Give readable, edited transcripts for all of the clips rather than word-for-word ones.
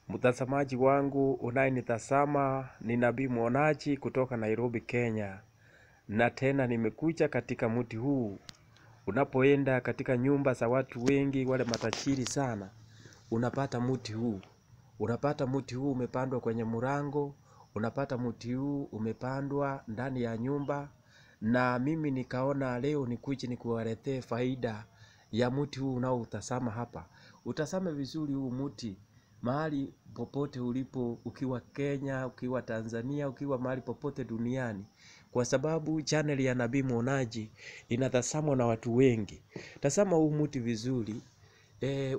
Mtazamaji wangu unayenitazama, ni Nabii Mwonaji kutoka Nairobi, Kenya. Na tena nimekuja katika mti huu. Unapoenda katika nyumba za watu wengi wale matajiri sana, unapata mti huu. Unapata mti huu umepandwa kwenye mlango, unapata mti huu umepandwa ndani ya nyumba. Na mimi nikaona leo nikuje nikuwaletee faida ya mti huu unaoutazama hapa. Utazame vizuri huu mti. Mahali popote ulipo, ukiwa Kenya, ukiwa Tanzania, ukiwa mahali popote duniani, kwa sababu channel ya Nabii Mwonaji inatazamwa na watu wengi. Tazama huu mti vizuri.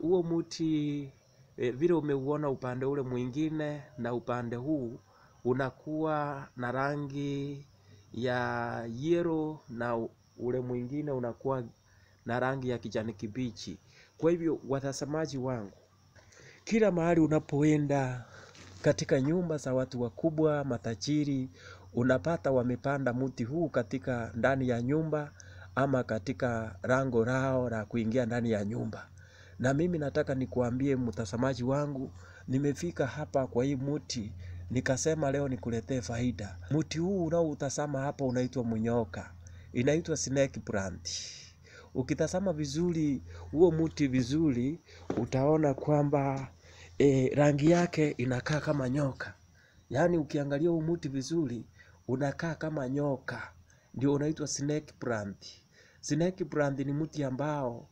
Huo mti vile umeuona upande ule mwingine na upande huu, unakuwa na rangi ya yellow na ule mwingine unakuwa na rangi ya kijani kibichi. Kwa hivyo watazamaji wangu, kila mahali unapoenda katika nyumba za watu wakubwa matajiri, unapata wamepanda mti huu katika ndani ya nyumba ama katika lango lao la kuingia ndani ya nyumba. Na mimi nataka nikuambie mtazamaji wangu, nimefika hapa kwa hii mti, nikasema leo nikuletee faida. Mti huu unaoutazama hapa unaitwa munyoka. Inaitwa snake plant. Ukitazama vizuri huo mti vizuri, utaona kwamba rangi yake inakaa kama nyoka. Yaani ukiangalia huu mti vizuri, unakaa kama nyoka. Ndio unaitwa snake plant. Snake plant ni mti ambao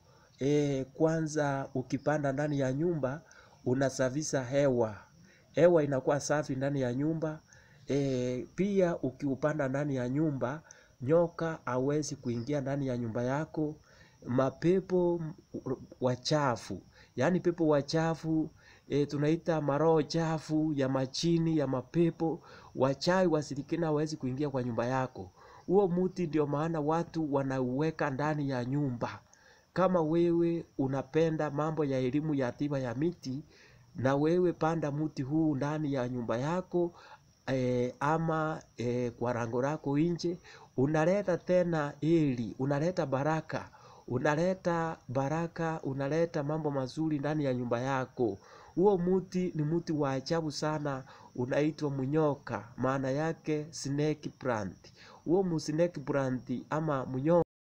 kwanza ukipanda ndani ya nyumba, unasafisha hewa. Hewa inakuwa safi ndani ya nyumba. Pia ukiupanda ndani ya nyumba, nyoka hawezi kuingia ndani ya nyumba yako. Mapepo wachafu, yaani pepo wachafu, tunaita maroho chafu ya majini, ya mapepo wachawi, washirikina hawezi kuingia kwa nyumba yako. Huo mti ndio maana watu wanauweka ndani ya nyumba. Kama wewe unapenda mambo ya elimu ya tiba ya miti, na wewe panda mti huu ndani ya nyumba yako, ama kwa lango lako nje, unaleta tena heri, unaleta baraka. Unaleta mambo mazuri ndani ya nyumba yako. Huo mti ni mti wa ajabu sana, unaitwa munyoka, maana yake snake plant. Huo snake plant ama munyoka